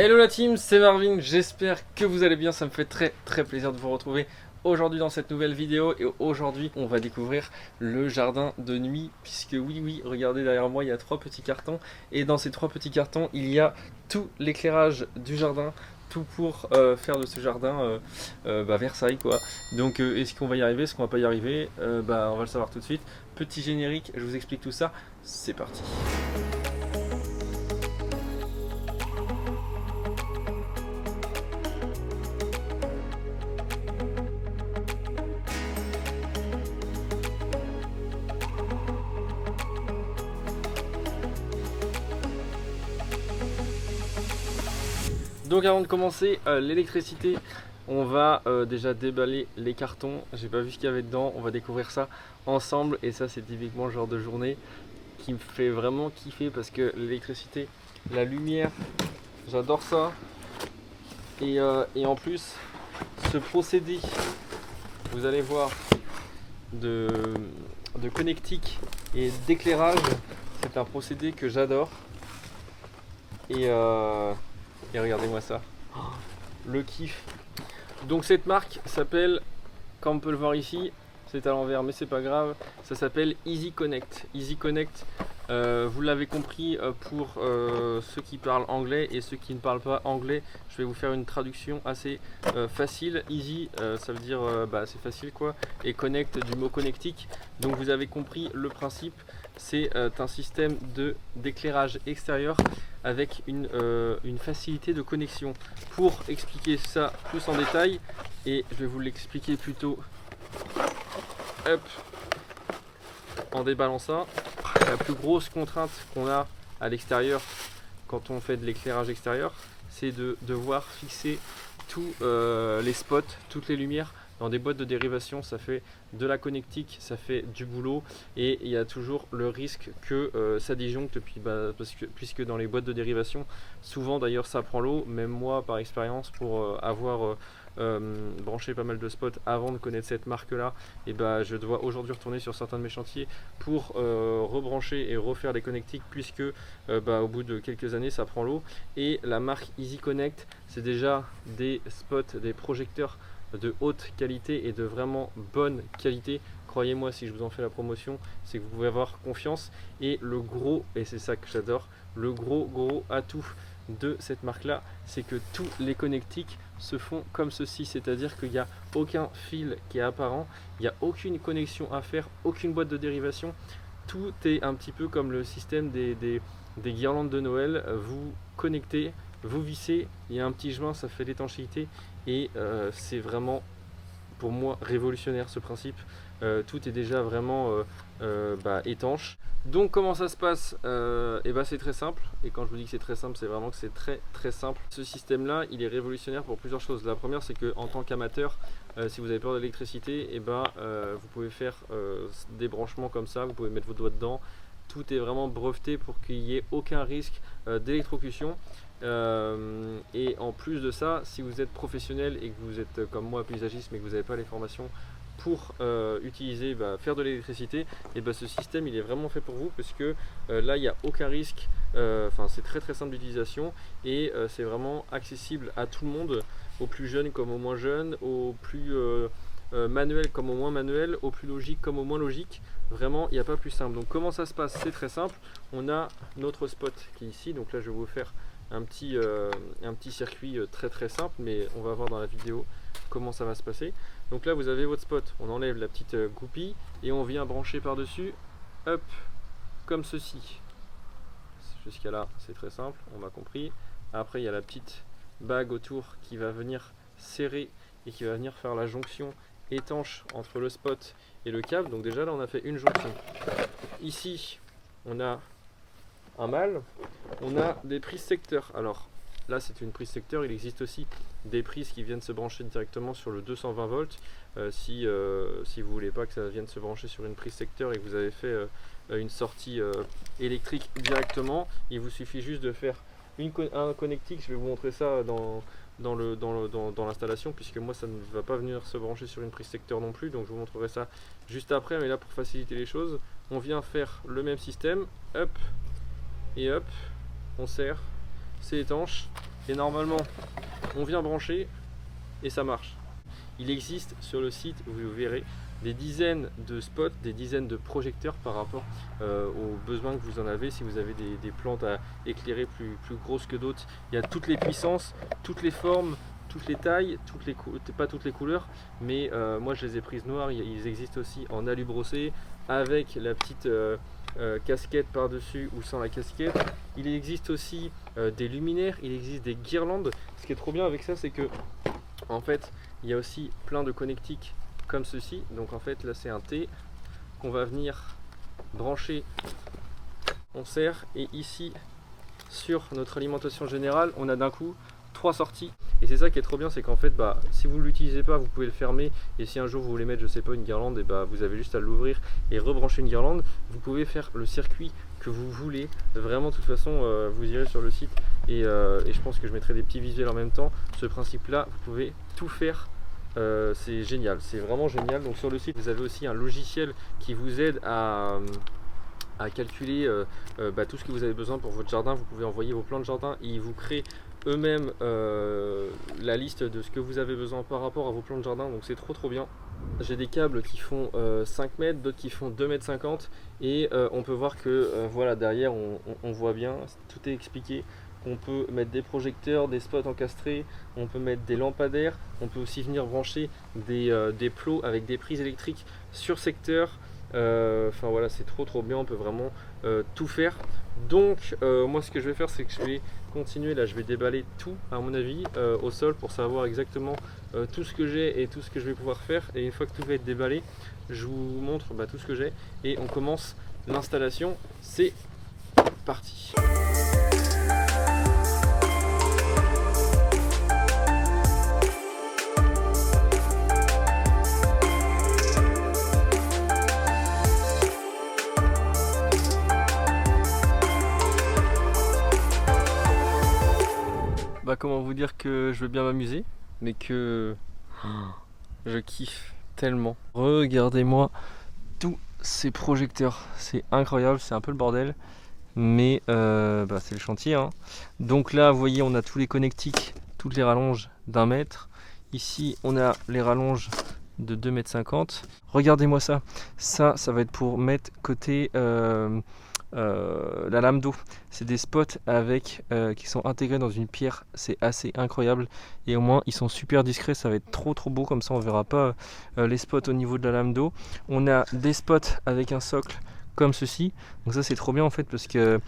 Hello la team, c'est Marvin, j'espère que vous allez bien, ça me fait très plaisir de vous retrouver aujourd'hui dans cette nouvelle vidéo. Et aujourd'hui on va découvrir le jardin de nuit, puisque oui, regardez derrière moi, il y a 3 petits cartons. Et dans ces 3 petits cartons, il y a tout l'éclairage du jardin, tout pour faire de ce jardin Versailles quoi. Donc est-ce qu'on va y arriver, est-ce qu'on va pas y arriver, on va le savoir tout de suite. Petit générique, je vous explique tout ça, c'est parti. Donc avant de commencer, l'électricité, on va déjà déballer les cartons. J'ai pas vu ce qu'il y avait dedans, on va découvrir ça ensemble. Et ça c'est typiquement le genre de journée qui me fait vraiment kiffer, parce que l'électricité, la lumière, j'adore ça. Et en plus, ce procédé, vous allez voir, de connectique et d'éclairage, c'est un procédé que j'adore. Et regardez-moi ça, le kiff. Donc cette marque s'appelle, comme on peut le voir ici, c'est à l'envers mais c'est pas grave, ça s'appelle Easy Connect. Easy Connect, vous l'avez compris, pour ceux qui parlent anglais et ceux qui ne parlent pas anglais, je vais vous faire une traduction assez facile. Easy, ça veut dire c'est facile quoi, et connect du mot connectique. Donc vous avez compris le principe, c'est un système d'éclairage extérieur avec une facilité de connexion. Pour expliquer ça plus en détail, et je vais vous l'expliquer plutôt en déballant ça. La plus grosse contrainte qu'on a à l'extérieur quand on fait de l'éclairage extérieur, c'est de devoir fixer tous les spots, toutes les lumières dans des boîtes de dérivation. Ça fait de la connectique, ça fait du boulot, et il y a toujours le risque que ça disjoncte, puisque dans les boîtes de dérivation, souvent d'ailleurs ça prend l'eau. Même moi par expérience, pour avoir branché pas mal de spots avant de connaître cette marque là, et je dois aujourd'hui retourner sur certains de mes chantiers pour rebrancher et refaire les connectiques, puisque au bout de quelques années ça prend l'eau. Et la marque Easy Connect, c'est déjà des spots, des projecteurs de haute qualité et de vraiment bonne qualité. Croyez-moi, si je vous en fais la promotion, c'est que vous pouvez avoir confiance. Et le gros, et c'est ça que j'adore, le gros atout de cette marque là, c'est que tous les connectiques se font comme ceci, c'est-à-dire qu'il n'y a aucun fil qui est apparent, il n'y a aucune connexion à faire, aucune boîte de dérivation. Tout est un petit peu comme le système des guirlandes de Noël. Vous connectez, vous vissez, il y a un petit joint, ça fait l'étanchéité. Et c'est vraiment pour moi révolutionnaire ce principe. Tout est déjà vraiment étanche. Donc comment ça se passe? C'est très simple. Et quand je vous dis que c'est très simple, c'est vraiment que c'est très simple. Ce système là, il est révolutionnaire pour plusieurs choses. La première, c'est que en tant qu'amateur, si vous avez peur de l'électricité, vous pouvez faire des branchements comme ça, vous pouvez mettre vos doigts dedans. Tout est vraiment breveté pour qu'il n'y ait aucun risque d'électrocution. Et en plus de ça, si vous êtes professionnel et que vous êtes comme moi paysagiste, mais que vous n'avez pas les formations pour utiliser, faire de l'électricité, et ce système il est vraiment fait pour vous, parce que là il n'y a aucun risque. C'est très simple d'utilisation, et c'est vraiment accessible à tout le monde, aux plus jeunes comme aux moins jeunes, aux plus manuel comme au moins manuel, au plus logique comme au moins logique. Vraiment, il n'y a pas plus simple. Donc comment ça se passe? C'est très simple. On a notre spot qui est ici. Donc là, je vais vous faire un petit circuit très simple, mais on va voir dans la vidéo comment ça va se passer. Donc là, vous avez votre spot. On enlève la petite goupille et on vient brancher par-dessus, comme ceci. Jusqu'à là, c'est très simple, on m'a compris. Après, il y a la petite bague autour qui va venir serrer et qui va venir faire la jonction étanche entre le spot et le câble. Donc déjà là, on a fait une jonction. Ici, on a un mâle, on a des prises secteurs. Alors là, c'est une prise secteur. Il existe aussi des prises qui viennent se brancher directement sur le 220 volts. Si vous voulez pas que ça vienne se brancher sur une prise secteur et que vous avez fait une sortie électrique directement, il vous suffit juste de faire un connectique. Je vais vous montrer ça dans l'installation, puisque moi ça ne va pas venir se brancher sur une prise secteur non plus, donc je vous montrerai ça juste après. Mais là, pour faciliter les choses, on vient faire le même système, on serre, c'est étanche, Et normalement, on vient brancher et ça marche. Il existe sur le site, vous verrez, des dizaines de spots, des dizaines de projecteurs par rapport aux besoins que vous en avez. Si vous avez des plantes à éclairer plus grosses que d'autres, il y a toutes les puissances, toutes les formes, toutes les tailles, pas toutes les couleurs, mais moi je les ai prises noires. Ils existent aussi en alu brossé avec la petite casquette par dessus ou sans la casquette. Il existe aussi des luminaires, il existe des guirlandes. Ce qui est trop bien avec ça, c'est que en fait il y a aussi plein de connectiques comme ceci. Donc en fait là c'est un T qu'on va venir brancher, on serre, et ici sur notre alimentation générale on a d'un coup 3 sorties. Et c'est ça qui est trop bien, c'est qu'en fait si vous ne l'utilisez pas, vous pouvez le fermer, et si un jour vous voulez mettre, je sais pas, une guirlande, et vous avez juste à l'ouvrir et rebrancher une guirlande. Vous pouvez faire le circuit que vous voulez, vraiment. De toute façon vous irez sur le site et je pense que je mettrai des petits visuels en même temps. Ce principe là, vous pouvez tout faire. C'est génial, c'est vraiment génial. Donc sur le site vous avez aussi un logiciel qui vous aide à calculer tout ce que vous avez besoin pour votre jardin. Vous pouvez envoyer vos plans de jardin et ils vous créent eux-mêmes la liste de ce que vous avez besoin par rapport à vos plans de jardin. Donc c'est trop bien. J'ai des câbles qui font 5 mètres, d'autres qui font 2,50 m, et on peut voir que voilà, derrière on voit bien, tout est expliqué. On peut mettre des projecteurs, des spots encastrés, on peut mettre des lampadaires, on peut aussi venir brancher des plots avec des prises électriques sur secteur. Enfin voilà, c'est trop bien, on peut vraiment tout faire. Donc moi ce que je vais faire, c'est que je vais continuer, là je vais déballer tout à mon avis au sol pour savoir exactement tout ce que j'ai et tout ce que je vais pouvoir faire. Et une fois que tout va être déballé, je vous montre tout ce que j'ai et on commence l'installation. C'est parti. Comment vous dire que je veux bien m'amuser, mais que je kiffe tellement. Regardez-moi tous ces projecteurs, c'est incroyable, c'est un peu le bordel, mais c'est le chantier, hein. Donc là vous voyez, on a tous les connectiques, toutes les rallonges d'1 mètre. Ici on a les rallonges de 2,50 m. Regardez-moi ça, ça va être pour mettre côté la lame d'eau. C'est des spots avec qui sont intégrés dans une pierre, c'est assez incroyable, et au moins ils sont super discrets. Ça va être trop beau, comme ça on verra pas les spots au niveau de la lame d'eau. On a des spots avec un socle comme ceci, donc ça c'est trop bien en fait, parce que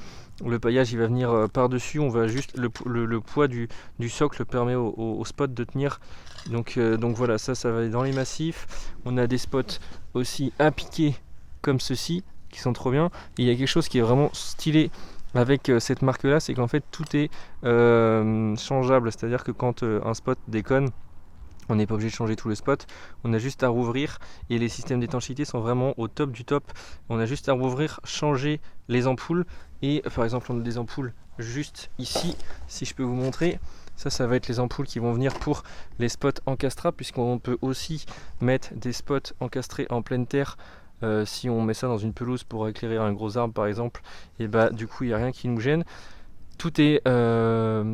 le paillage il va venir par dessus. On va juste le poids du socle permet au spot de tenir. Donc voilà, ça va aller dans les massifs. On a des spots aussi à piquer comme ceci qui sont trop bien. Et il y a quelque chose qui est vraiment stylé avec cette marque là, c'est qu'en fait tout est changeable. C'est à dire que quand un spot déconne, on n'est pas obligé de changer tous les spots, on a juste à rouvrir, et les systèmes d'étanchéité sont vraiment au top du top. On a juste à rouvrir, changer les ampoules, et par exemple on a des ampoules juste ici, si je peux vous montrer. Ça va être les ampoules qui vont venir pour les spots encastrables, puisqu'on peut aussi mettre des spots encastrés en pleine terre. Si on met ça dans une pelouse pour éclairer un gros arbre par exemple, et du coup il n'y a rien qui nous gêne. Tout est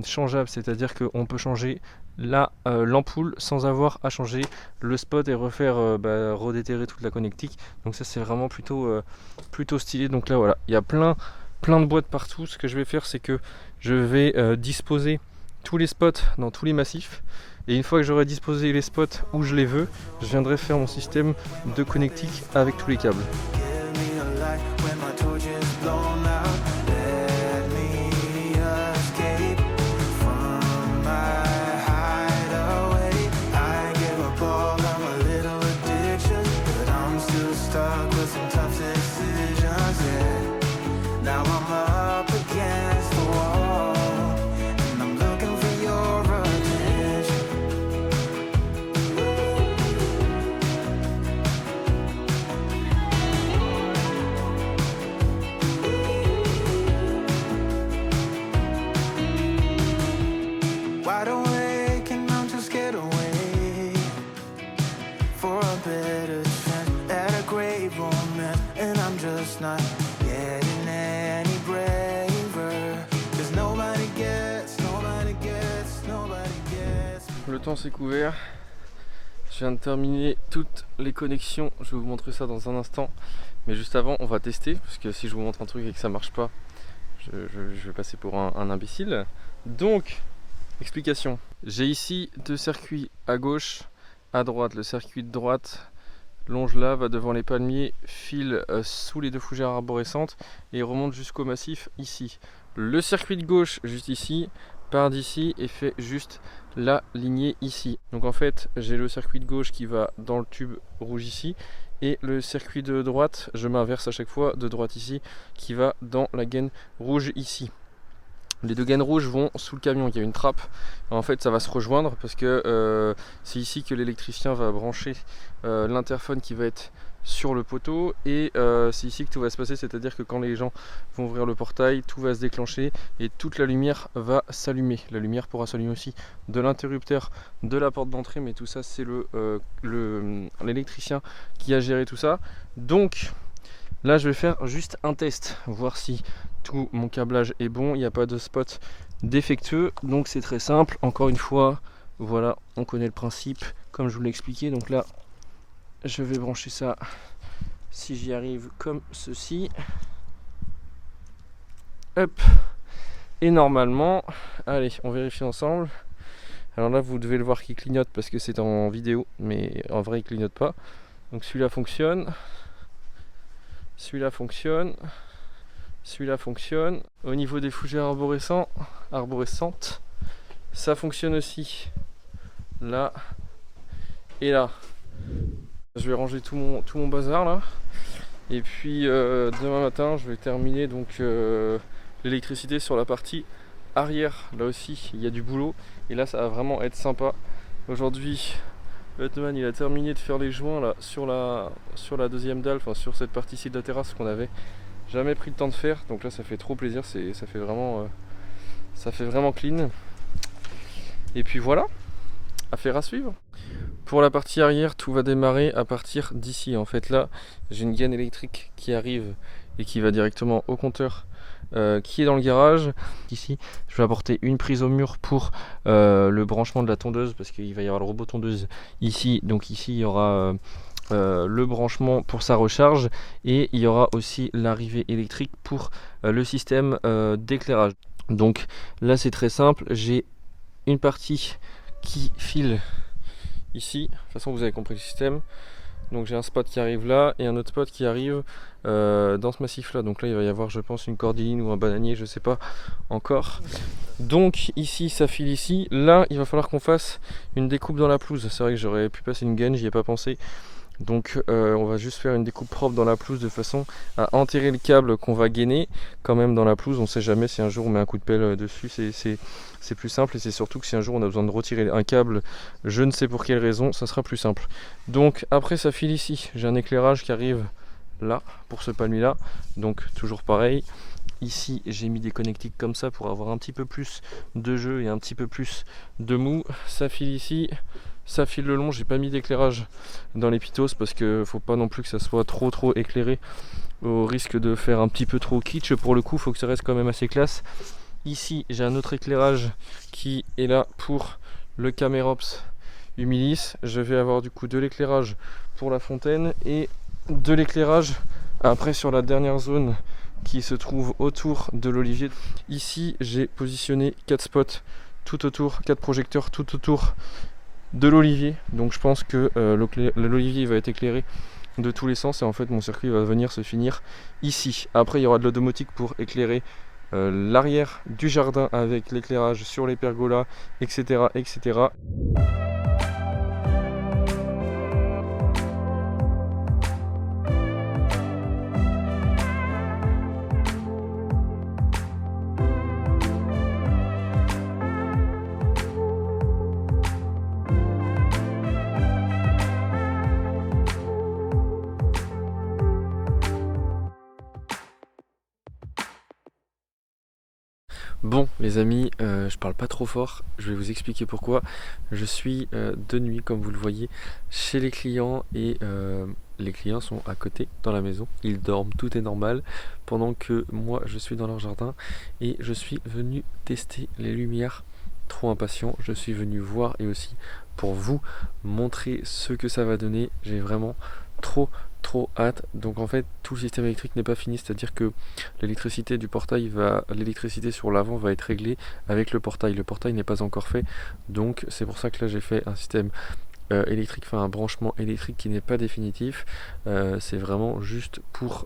changeable, c'est-à-dire qu'on peut changer l'ampoule sans avoir à changer le spot et refaire redéterrer toute la connectique. Donc ça c'est vraiment plutôt stylé. Donc là voilà, il y a plein de boîtes partout. Ce que je vais faire, c'est que je vais disposer tous les spots dans tous les massifs, et une fois que j'aurai disposé les spots où je les veux, je viendrai faire mon système de connectique avec tous les câbles. Not getting any braver, 'cause nobody gets le temps s'est couvert. Je viens de terminer toutes les connexions. Je vais vous montrer ça dans un instant. Mais juste avant, on va tester. Parce que si je vous montre un truc et que ça marche pas, je vais passer pour un imbécile. Donc, explication. J'ai ici deux circuits à gauche, à droite. Le circuit de droite longe là, va devant les palmiers, file sous les deux fougères arborescentes et remonte jusqu'au massif ici. Le circuit de gauche, juste ici, part d'ici et fait juste la lignée ici. Donc en fait, j'ai le circuit de gauche qui va dans le tube rouge ici et le circuit de droite, je m'inverse à chaque fois, de droite ici, qui va dans la gaine rouge ici. Les deux gaines rouges vont sous le camion, il y a une trappe. En fait, ça va se rejoindre parce que c'est ici que l'électricien va brancher l'interphone qui va être sur le poteau. Et c'est ici que tout va se passer, c'est-à-dire que quand les gens vont ouvrir le portail, tout va se déclencher et toute la lumière va s'allumer. La lumière pourra s'allumer aussi de l'interrupteur de la porte d'entrée, mais tout ça, c'est l'électricien qui a géré tout ça. Donc là, je vais faire juste un test, voir si tout mon câblage est bon, il n'y a pas de spot défectueux. Donc c'est très simple, encore une fois, voilà, on connaît le principe, comme je vous l'ai expliqué. Donc là, je vais brancher ça, si j'y arrive, comme ceci. Hop. Et normalement, allez, on vérifie ensemble. Alors là, vous devez le voir qui clignote parce que c'est en vidéo, mais en vrai, il clignote pas. Donc celui-là fonctionne. Celui-là fonctionne. Celui-là fonctionne. Au niveau des fougères arborescentes, ça fonctionne aussi. Là et là. Je vais ranger tout mon bazar là. Et puis demain matin, je vais terminer donc l'électricité sur la partie arrière. Là aussi, il y a du boulot. Et là, ça va vraiment être sympa. Aujourd'hui, Batman, il a terminé de faire les joints là sur la deuxième dalle, enfin sur cette partie-ci de la terrasse qu'on avait jamais pris le temps de faire. Donc là, ça fait trop plaisir. Ça fait vraiment clean. Et puis voilà, affaire à suivre. Pour la partie arrière, tout va démarrer à partir d'ici. En fait, là, j'ai une gaine électrique qui arrive et qui va directement au compteur qui est dans le garage. Ici, je vais apporter une prise au mur pour le branchement de la tondeuse parce qu'il va y avoir le robot tondeuse ici. Donc ici, il y aura le branchement pour sa recharge et il y aura aussi l'arrivée électrique pour le système d'éclairage. Donc là, c'est très simple. J'ai une partie qui file ici, de toute façon vous avez compris le système. Donc j'ai un spot qui arrive là et un autre spot qui arrive dans ce massif là. Donc là il va y avoir, je pense, une cordyline ou un bananier, je sais pas encore. Donc ici ça file ici. Là il va falloir qu'on fasse une découpe dans la pelouse. C'est vrai que j'aurais pu passer une gaine, j'y ai pas pensé. Donc on va juste faire une découpe propre dans la pelouse de façon à enterrer le câble qu'on va gainer quand même dans la pelouse. On sait jamais, si un jour on met un coup de pelle dessus, c'est plus simple. Et c'est surtout que si un jour on a besoin de retirer un câble, je ne sais pour quelle raison, ça sera plus simple. Donc après ça file ici, j'ai un éclairage qui arrive là pour ce palmier là. Donc toujours pareil. Ici j'ai mis des connectiques comme ça pour avoir un petit peu plus de jeu et un petit peu plus de mou. Ça file ici. Ça file le long, j'ai pas mis d'éclairage dans les pitos parce que faut pas non plus que ça soit trop éclairé au risque de faire un petit peu trop kitsch. Pour le coup, faut que ça reste quand même assez classe. Ici, j'ai un autre éclairage qui est là pour le Camerops Humilis. Je vais avoir du coup de l'éclairage pour la fontaine et de l'éclairage après sur la dernière zone qui se trouve autour de l'olivier. Ici, j'ai positionné 4 spots tout autour, 4 projecteurs tout autour de l'olivier. Donc je pense que l'olivier va être éclairé de tous les sens et en fait mon circuit va venir se finir ici. Après il y aura de la domotique pour éclairer l'arrière du jardin avec l'éclairage sur les pergolas, etc. Bon les amis, je parle pas trop fort, je vais vous expliquer pourquoi. Je suis de nuit comme vous le voyez chez les clients et les clients sont à côté dans la maison, ils dorment, tout est normal pendant que moi je suis dans leur jardin et je suis venu tester les lumières trop impatient. Je suis venu voir et aussi pour vous montrer ce que ça va donner. J'ai vraiment trop hâte. Donc en fait tout le système électrique n'est pas fini, c'est-à-dire que l'électricité du portail l'électricité sur l'avant va être réglée avec le portail. Le portail n'est pas encore fait, donc c'est pour ça que là j'ai fait un système électrique, enfin un branchement électrique qui n'est pas définitif. C'est vraiment juste pour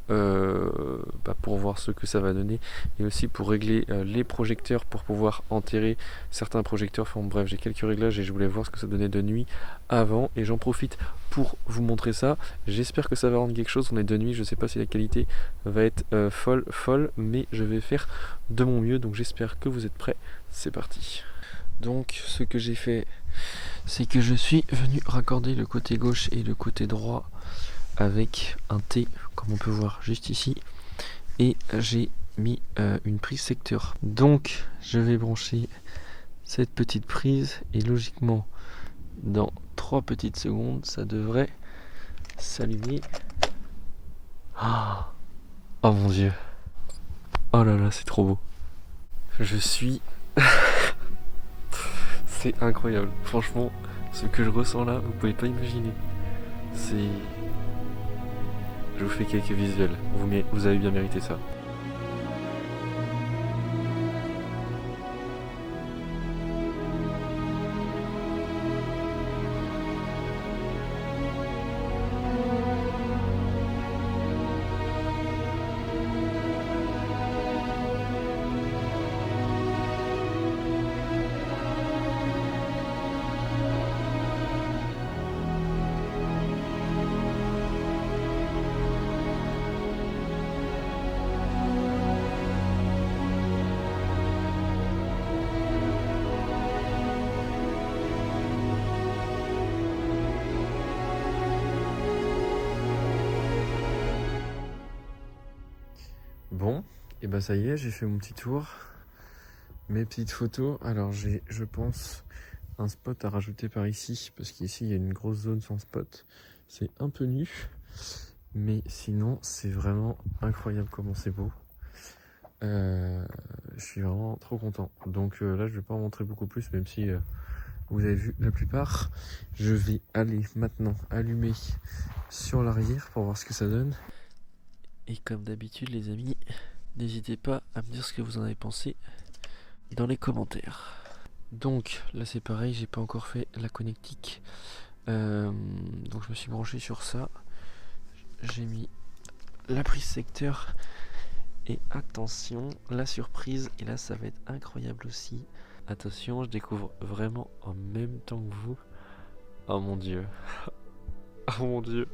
voir ce que ça va donner et aussi pour régler les projecteurs pour pouvoir enterrer certains projecteurs. Enfin bref, j'ai quelques réglages et je voulais voir ce que ça donnait de nuit avant et j'en profite pour vous montrer ça. J'espère que ça va rendre quelque chose. On est de nuit, je sais pas si la qualité va être folle, mais je vais faire de mon mieux, donc j'espère que vous êtes prêts. C'est parti. Donc ce que j'ai fait, c'est que je suis venu raccorder le côté gauche et le côté droit avec un T, comme on peut voir juste ici, et j'ai mis une prise secteur. Donc je vais brancher cette petite prise et logiquement dans 3 petites secondes ça devrait s'allumer. Oh mon dieu, oh là là, c'est trop beau. Je suis c'est incroyable, franchement, ce que je ressens là, vous pouvez pas imaginer. C'est... Je vous fais quelques visuels, vous avez bien mérité ça. Bon, et bah ça y est, j'ai fait mon petit tour, mes petites photos. Alors j'ai, je pense, un spot à rajouter par ici, parce qu'ici il y a une grosse zone sans spot. C'est un peu nu, mais sinon c'est vraiment incroyable comment c'est beau. Je suis vraiment trop content. Donc là je vais pas en montrer beaucoup plus, même si vous avez vu la plupart. Je vais aller maintenant allumer sur l'arrière pour voir ce que ça donne. Et comme d'habitude les amis, n'hésitez pas à me dire ce que vous en avez pensé dans les commentaires. Donc là c'est pareil, j'ai pas encore fait la connectique. Donc je me suis branché sur ça. J'ai mis la prise secteur. Et attention, la surprise, et là ça va être incroyable aussi. Attention, je découvre vraiment en même temps que vous. Oh mon dieu. Oh mon dieu.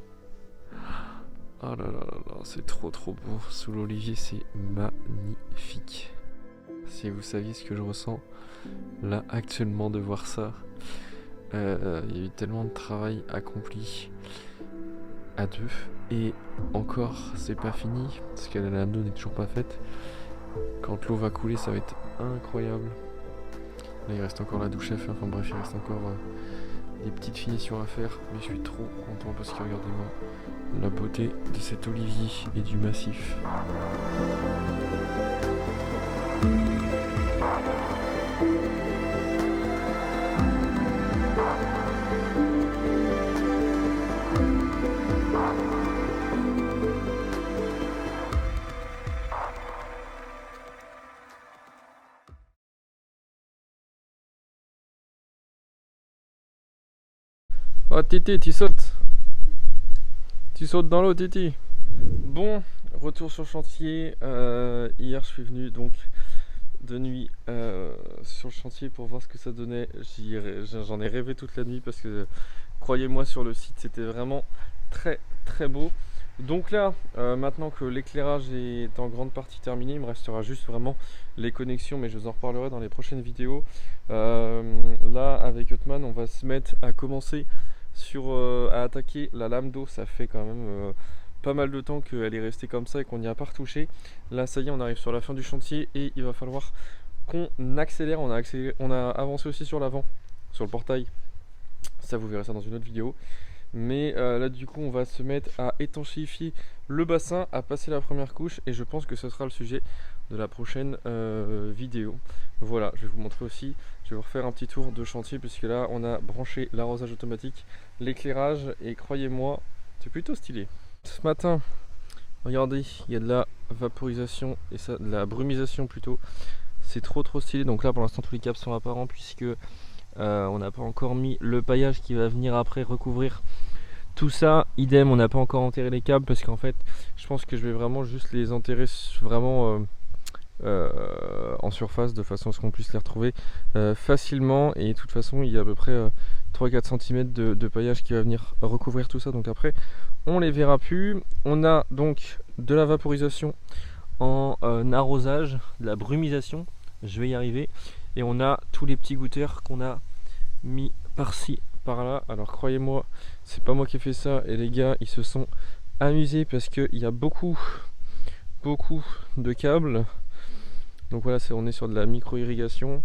Oh là là là là, c'est trop beau. Sous l'olivier, c'est magnifique. Si vous saviez ce que je ressens là actuellement de voir ça. Il y a eu tellement de travail accompli à deux. Et encore, c'est pas fini, parce que la lame d'eau n'est toujours pas faite. Quand l'eau va couler, ça va être incroyable. Là, il reste encore la douche à faire. Enfin bref, il reste encore des petites finitions à faire. Mais je suis trop content parce que regardez-moi la beauté de cet olivier et du massif. Oh Titi, tu sautes. Tu sautes dans l'eau Titi. Bon, retour sur le chantier. Hier je suis venu donc de nuit sur le chantier pour voir ce que ça donnait. J'en ai rêvé toute la nuit parce que croyez-moi, sur le site c'était vraiment très beau. Donc là, maintenant que l'éclairage est en grande partie terminé, il me restera juste vraiment les connexions, mais je vous en reparlerai dans les prochaines vidéos. Là avec Hotman, on va se mettre à commencer à attaquer la lame d'eau. Ça fait quand même pas mal de temps qu'elle est restée comme ça et qu'on n'y a pas retouché. Là ça y est, on arrive sur la fin du chantier et il va falloir qu'on accélère. On a avancé aussi sur l'avant, sur le portail. Ça vous verrez ça dans une autre vidéo. Mais là du coup on va se mettre à étanchéifier le bassin, à passer la première couche et je pense que ce sera le sujet de la prochaine vidéo. Voilà, je vais vous montrer aussi, je vais vous refaire un petit tour de chantier puisque là on a branché l'arrosage automatique, l'éclairage et croyez-moi, c'est plutôt stylé. Ce matin, regardez, il y a de la vaporisation et ça, de la brumisation plutôt. C'est trop stylé. Donc là pour l'instant tous les câbles sont apparents puisque on n'a pas encore mis le paillage qui va venir après recouvrir tout ça. Idem, on n'a pas encore enterré les câbles parce qu'en fait je pense que je vais vraiment juste les enterrer vraiment en surface de façon à ce qu'on puisse les retrouver facilement. Et de toute façon il y a à peu près 3-4 cm de paillage qui va venir recouvrir tout ça. Donc après on les verra plus. On a donc de la vaporisation en arrosage, de la brumisation, je vais y arriver, et on a tous les petits goutteurs qu'on a mis par-ci par là. Alors croyez-moi, c'est pas moi qui ai fait ça et les gars ils se sont amusés parce qu'il y a beaucoup de câbles. Donc voilà, on est sur de la micro-irrigation.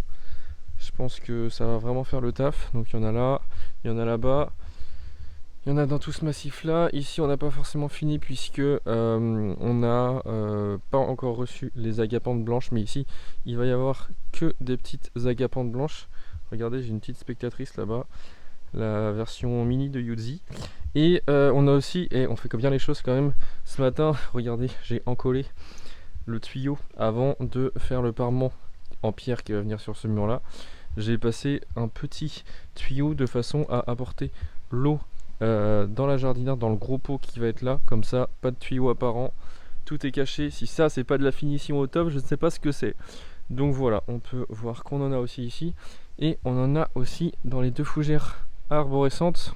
Je pense que ça va vraiment faire le taf. Donc il y en a là, il y en a là-bas, il y en a dans tout ce massif là. Ici on n'a pas forcément fini puisque on n'a pas encore reçu les agapantes blanches. Mais ici il va y avoir que des petites agapantes blanches. Regardez, j'ai une petite spectatrice là-bas, la version mini de Yuzi. Et on a aussi, et on fait comme bien les choses quand même, ce matin, regardez, j'ai encollé le tuyau avant de faire le parement en pierre qui va venir sur ce mur là. J'ai passé un petit tuyau de façon à apporter l'eau dans la jardinière, dans le gros pot qui va être là, comme ça, pas de tuyau apparent, tout est caché. Si ça c'est pas de la finition au top, je ne sais pas ce que c'est. Donc voilà, on peut voir qu'on en a aussi ici, et on en a aussi dans les deux fougères arborescentes,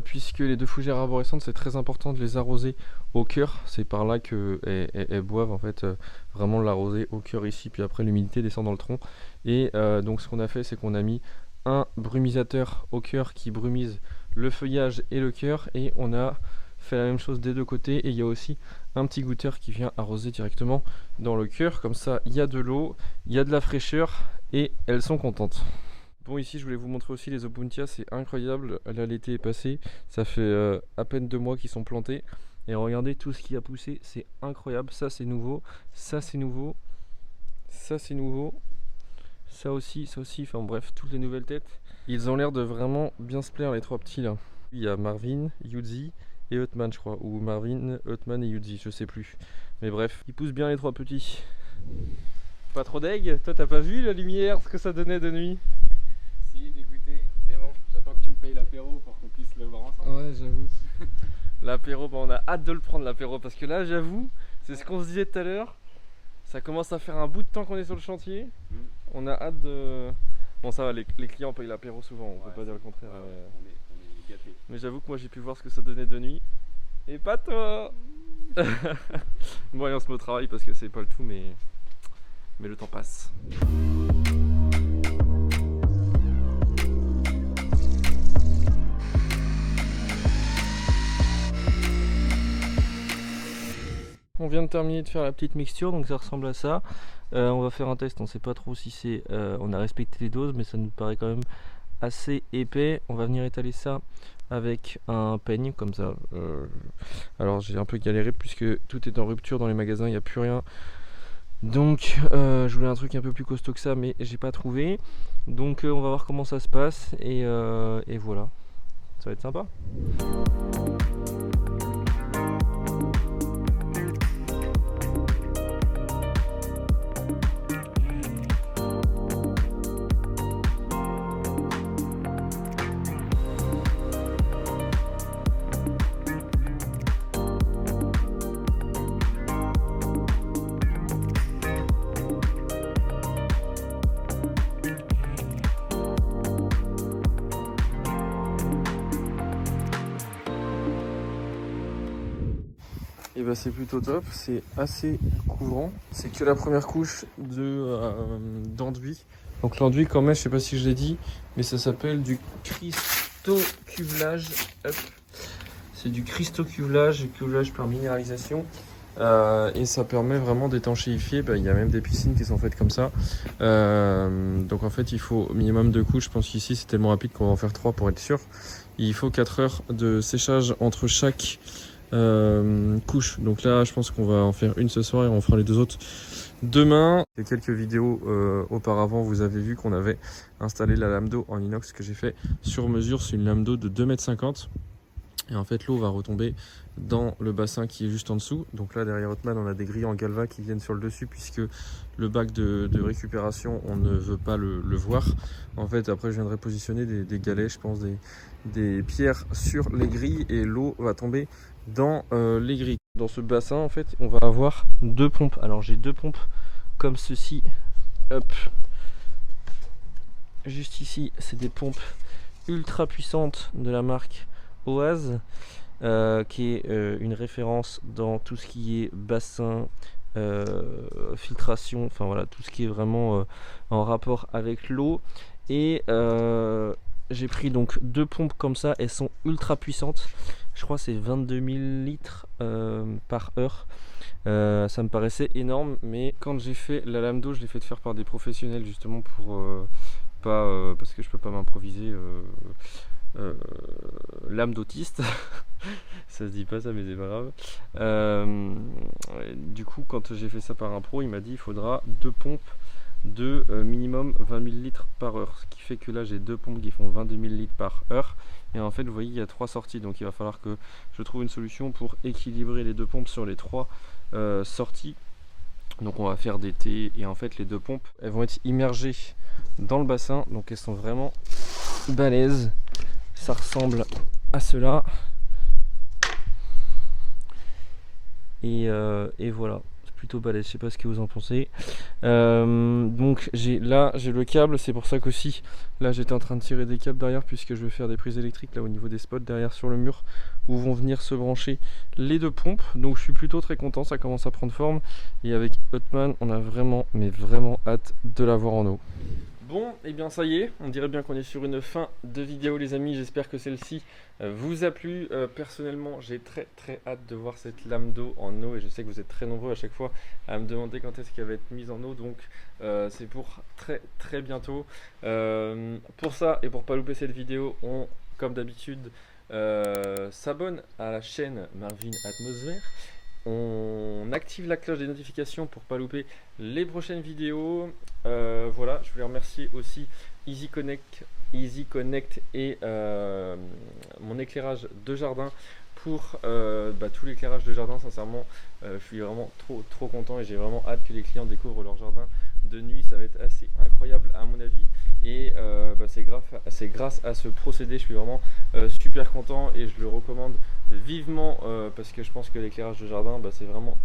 puisque les deux fougères arborescentes c'est très important de les arroser au cœur. C'est par là qu'elles boivent en fait, vraiment l'arroser au cœur ici, puis après l'humidité descend dans le tronc. Et donc ce qu'on a fait, c'est qu'on a mis un brumisateur au cœur qui brumise le feuillage et le cœur, et on a fait la même chose des deux côtés. Et il y a aussi un petit goutteur qui vient arroser directement dans le cœur, comme ça il y a de l'eau, il y a de la fraîcheur et elles sont contentes. Bon, ici je voulais vous montrer aussi les Opuntia, c'est incroyable. Là l'été est passé, ça fait à peine 2 mois qu'ils sont plantés, et regardez tout ce qui a poussé, c'est incroyable. Ça c'est nouveau, ça c'est nouveau, ça c'est nouveau, ça aussi, enfin bref, toutes les nouvelles têtes. Ils ont l'air de vraiment bien se plaire les trois petits là. Il y a Marvin, Yuzi et Hutman je crois, ou Marvin, Hutman et Yuzi, je sais plus. Mais bref, ils poussent bien les trois petits. Pas trop deg? Toi t'as pas vu la lumière, ce que ça donnait de nuit? Si, dégoûté, mais bon, j'attends que tu me payes l'apéro pour qu'on puisse le voir ensemble. Ouais, j'avoue. L'apéro, bah, on a hâte de le prendre l'apéro, parce que là j'avoue, c'est ce qu'on se disait tout à l'heure, ça commence à faire un bout de temps qu'on est sur le chantier. On a hâte de... Bon ça va, les clients payent l'apéro souvent, on peut pas dire le contraire. On est gâtés. Mais j'avoue que moi j'ai pu voir ce que ça donnait de nuit. Et pas toi. Bon allez, on se met au travail parce que c'est pas le tout, mais le temps passe. On vient de terminer de faire la petite mixture, donc ça ressemble à ça. On va faire un test, on sait pas trop si c'est... on a respecté les doses, mais ça nous paraît quand même assez épais. On va venir étaler ça avec un peigne comme ça. Alors j'ai un peu galéré puisque tout est en rupture dans les magasins, il n'y a plus rien. Donc je voulais un truc un peu plus costaud que ça, mais j'ai pas trouvé. Donc on va voir comment ça se passe, et voilà, ça va être sympa. Et bah c'est plutôt top, c'est assez couvrant. C'est que la première couche d'enduit. Donc l'enduit quand même, je sais pas si je l'ai dit, mais ça s'appelle du cristocuvelage. C'est du cristocuvelage, cuvelage par minéralisation. Et ça permet vraiment d'étanchéifier. Il y a même des piscines qui sont faites comme ça. Donc en fait il faut minimum 2 couches. Je pense qu'ici c'est tellement rapide qu'on va en faire 3 pour être sûr. il faut 4 heures de séchage entre chaque couche. Donc là, je pense qu'on va en faire une ce soir et on fera les 2 autres demain. Il y a quelques vidéos auparavant, vous avez vu qu'on avait installé la lame d'eau en inox que j'ai fait sur mesure. C'est une lame d'eau de 2,50 m. Et en fait, l'eau va retomber dans le bassin qui est juste en dessous. Donc là, derrière Hotman, on a des grilles en galva qui viennent sur le dessus puisque le bac de récupération, on ne veut pas le voir. En fait, après, je viendrai positionner des galets, je pense, des pierres sur les grilles et l'eau va tomber dans les grilles. Dans ce bassin, en fait, on va avoir 2 pompes. Alors, j'ai 2 pompes comme ceci. Hop. Juste ici, c'est des pompes ultra puissantes de la marque Oase, qui est une référence dans tout ce qui est bassin, filtration, enfin voilà, tout ce qui est vraiment en rapport avec l'eau. Et j'ai pris donc 2 pompes comme ça, elles sont ultra puissantes. Je crois que c'est 22 000 litres par heure. Ça me paraissait énorme, mais quand j'ai fait la lame d'eau, je l'ai fait faire par des professionnels justement pour parce que je peux pas m'improviser lame d'autiste. Ça se dit pas ça, mais c'est pas grave. Du coup, quand j'ai fait ça par un pro, il m'a dit il faudra 2 pompes de minimum 20 000 litres par heure, ce qui fait que là j'ai 2 pompes qui font 22 000 litres par heure. Et en fait, vous voyez, il y a 3 sorties, donc il va falloir que je trouve une solution pour équilibrer les 2 pompes sur les 3 sorties. Donc on va faire des T, et en fait les 2 pompes, elles vont être immergées dans le bassin, donc elles sont vraiment balèzes. Ça ressemble à cela. Et voilà, c'est plutôt balèze, je sais pas ce que vous en pensez. Donc j'ai le câble, c'est pour ça qu'aussi là j'étais en train de tirer des câbles derrière, puisque je vais faire des prises électriques là au niveau des spots derrière sur le mur où vont venir se brancher les 2 pompes. Donc je suis plutôt très content, ça commence à prendre forme, et avec Hotman on a vraiment, mais vraiment hâte de l'avoir en eau. Bon, et bien ça y est, on dirait bien qu'on est sur une fin de vidéo les amis, j'espère que celle-ci vous a plu. Personnellement, j'ai très hâte de voir cette lame d'eau en eau, et je sais que vous êtes très nombreux à chaque fois à me demander quand est-ce qu'elle va être mise en eau, donc c'est pour très bientôt. Pour ça, et pour pas louper cette vidéo, on, comme d'habitude, s'abonne à la chaîne Marvin Atmosphère. On active la cloche des notifications pour pas louper les prochaines vidéos. Voilà, je voulais remercier aussi Easy Connect et mon éclairage de jardin pour tout l'éclairage de jardin. Sincèrement, je suis vraiment trop content, et j'ai vraiment hâte que les clients découvrent leur jardin de nuit. Ça va être assez incroyable à mon avis, et c'est grâce à ce procédé, je suis vraiment super content, et je le recommande vivement parce que je pense que l'éclairage de jardin c'est vraiment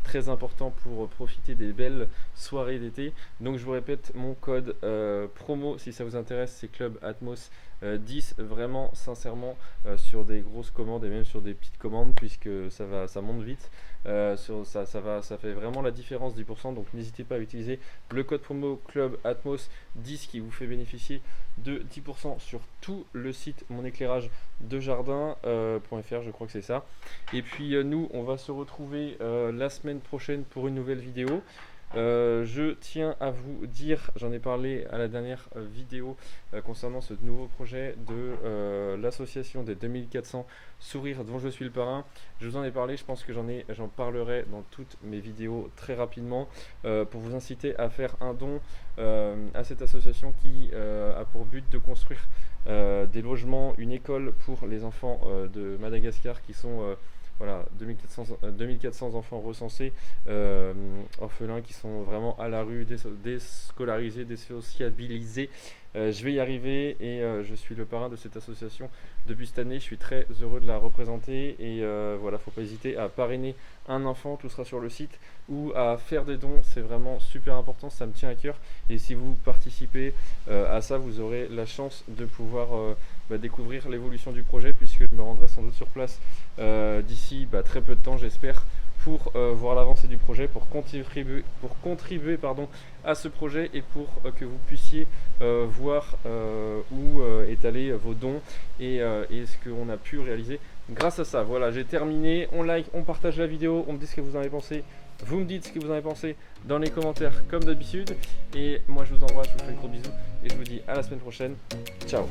très important pour profiter des belles soirées d'été. Donc je vous répète, mon code promo si ça vous intéresse, c'est Club Atmos 10, vraiment sincèrement sur des grosses commandes et même sur des petites commandes, puisque ça monte vite. Ça fait vraiment la différence, 10%. Donc n'hésitez pas à utiliser le code promo Club Atmos 10 qui vous fait bénéficier de 10% sur tout le site monéclairagedejardin.fr, je crois que c'est ça. Et puis nous on va se retrouver la semaine prochaine pour une nouvelle vidéo. Je tiens à vous dire, j'en ai parlé à la dernière vidéo concernant ce nouveau projet de l'association des 2400 sourires dont je suis le parrain. Je vous en ai parlé, je pense que j'en parlerai dans toutes mes vidéos très rapidement, pour vous inciter à faire un don à cette association qui a pour but de construire des logements, une école pour les enfants de Madagascar qui sont voilà, 2400 enfants recensés, orphelins qui sont vraiment à la rue, déscolarisés, désociabilisés. Je vais y arriver, et je suis le parrain de cette association depuis cette année. Je suis très heureux de la représenter, et voilà, faut pas hésiter à parrainer un enfant, tout sera sur le site, ou à faire des dons, c'est vraiment super important, ça me tient à cœur. Et si vous participez à ça, vous aurez la chance de pouvoir découvrir l'évolution du projet, puisque je me rendrai sans doute sur place d'ici très peu de temps, j'espère, pour voir l'avancée du projet, pour contribuer à ce projet, et pour que vous puissiez voir où est allé vos dons, et ce qu'on a pu réaliser grâce à ça. Voilà, j'ai terminé. On like, on partage la vidéo, on me dit ce que vous en avez pensé. Vous me dites ce que vous en avez pensé dans les commentaires comme d'habitude. Et moi je vous embrasse, je vous fais de gros bisous, et je vous dis à la semaine prochaine. Ciao.